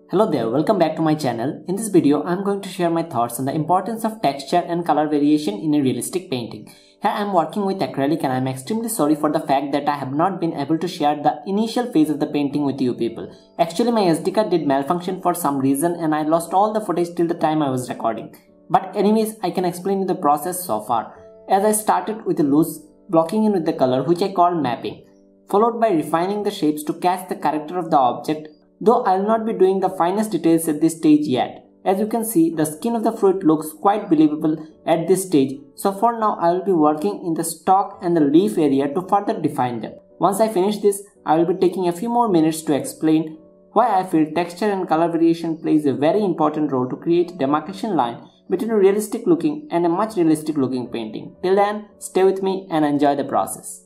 Hello there, welcome back to my channel. In this video, I am going to share my thoughts on the importance of texture and color variation in a realistic painting. Here I am working with acrylic and I am extremely sorry for the fact that I have not been able to share the initial phase of the painting with you people. Actually, my SD card did malfunction for some reason and I lost all the footage till the time I was recording. But anyways, I can explain you the process so far. As I started with a loose, blocking in with the color which I call mapping, followed by refining the shapes to catch the character of the object. Though I will not be doing the finest details at this stage yet. As you can see, the skin of the fruit looks quite believable at this stage, so for now I will be working in the stalk and the leaf area to further define them. Once I finish this, I will be taking a few more minutes to explain why I feel texture and color variation plays a very important role to create a demarcation line between a realistic looking and a much realistic looking painting. Till then, stay with me and enjoy the process.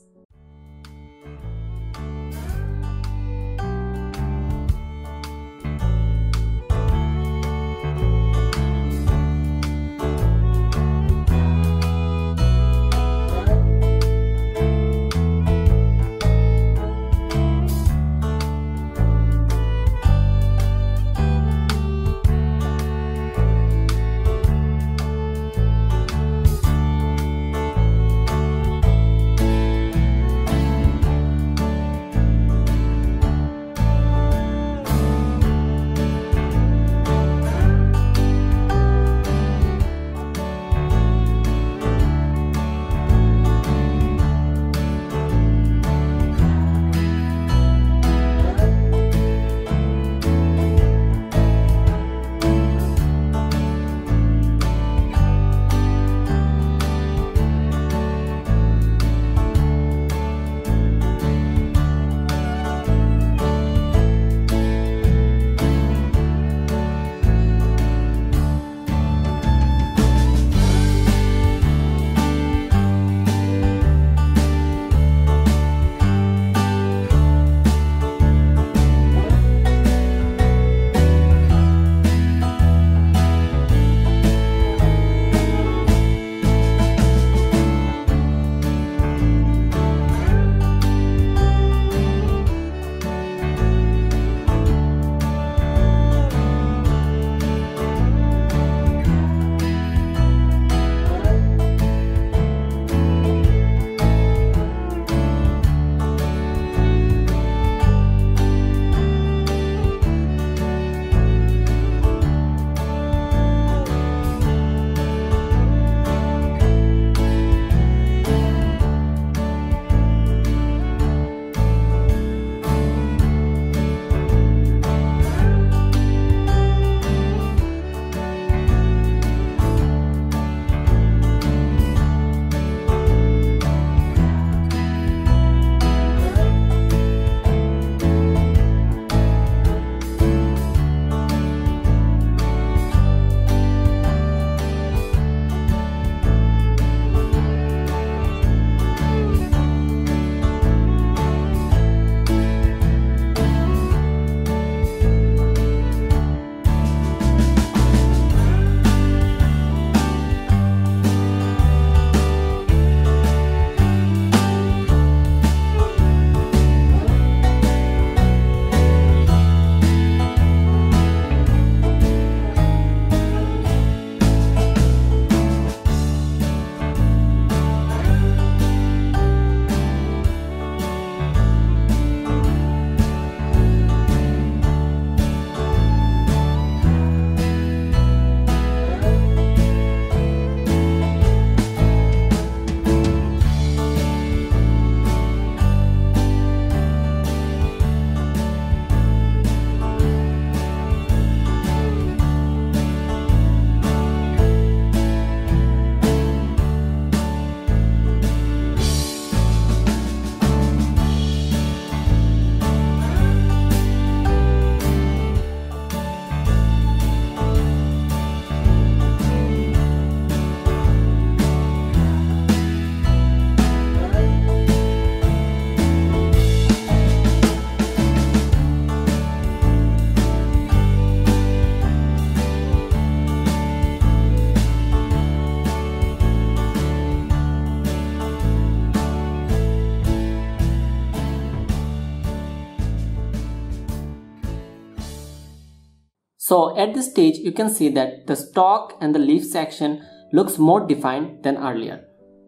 So at this stage you can see that the stalk and the leaf section looks more defined than earlier.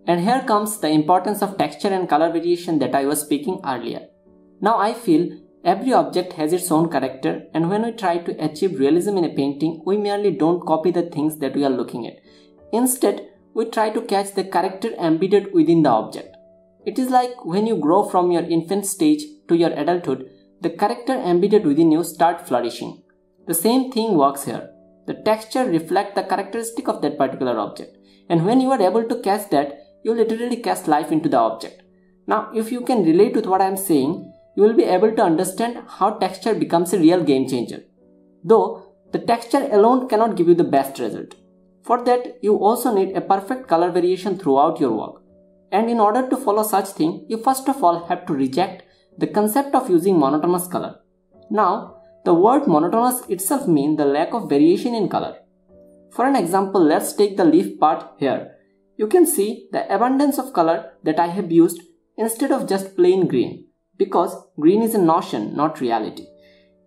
And here comes the importance of texture and color variation that I was speaking earlier. Now I feel every object has its own character, and when we try to achieve realism in a painting, we merely don't copy the things that we are looking at. Instead, we try to catch the character embedded within the object. It is like when you grow from your infant stage to your adulthood, the character embedded within you start flourishing. The same thing works here. The texture reflects the characteristic of that particular object, and when you are able to catch that, you literally cast life into the object. Now, if you can relate with what I am saying, you will be able to understand how texture becomes a real game changer. Though, the texture alone cannot give you the best result. For that, you also need a perfect color variation throughout your work. And in order to follow such thing, you first of all have to reject the concept of using monotonous color. Now, the word monotonous itself means the lack of variation in color. For an example, let's take the leaf part here. You can see the abundance of color that I have used instead of just plain green, because green is a notion, not reality.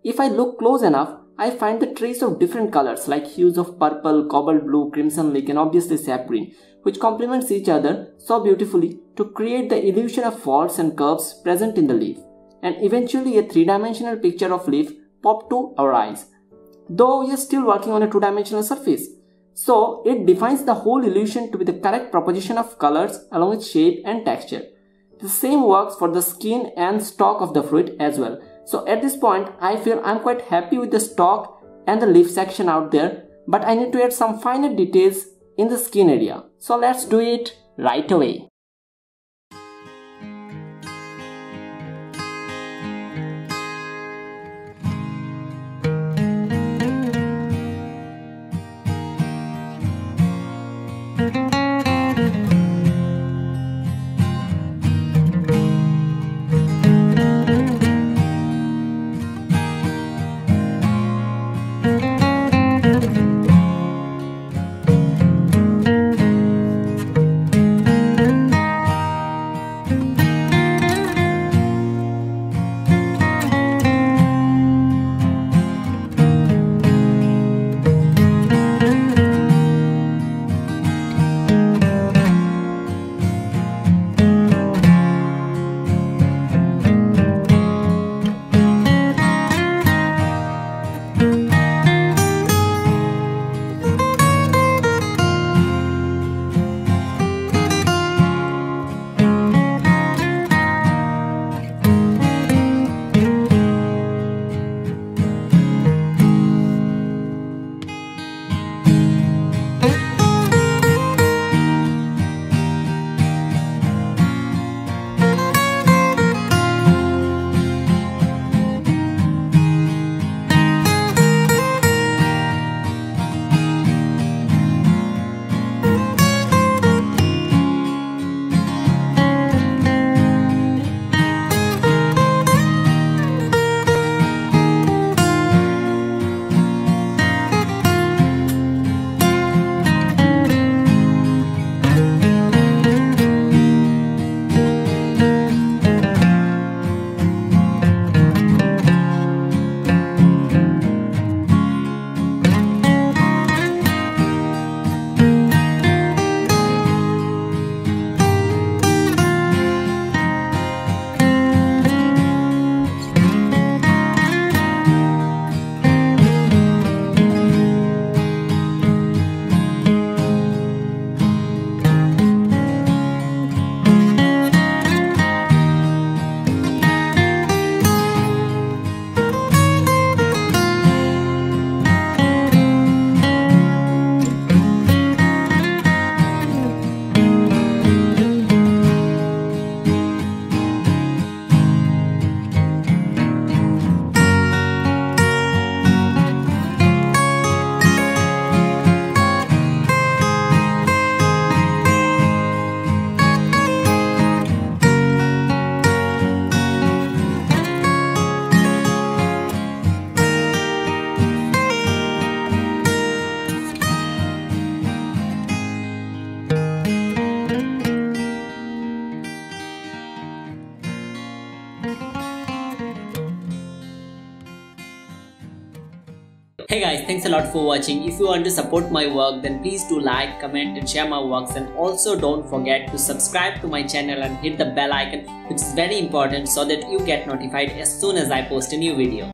If I look close enough, I find the trace of different colors like hues of purple, cobalt blue, crimson lake, and obviously sap green, which complements each other so beautifully to create the illusion of faults and curves present in the leaf, and eventually a three-dimensional picture of leaf popped to our eyes, though we are still working on a two-dimensional surface. So it defines the whole illusion to be the correct proposition of colors along with shape and texture. The same works for the skin and stalk of the fruit as well. So at this point, I feel I'm quite happy with the stalk and the leaf section out there, but I need to add some finer details in the skin area. So let's do it right away. Hey guys, thanks a lot for watching. If you want to support my work, then please do like, comment and share my works, and also don't forget to subscribe to my channel and hit the bell icon, which is very important so that you get notified as soon as I post a new video.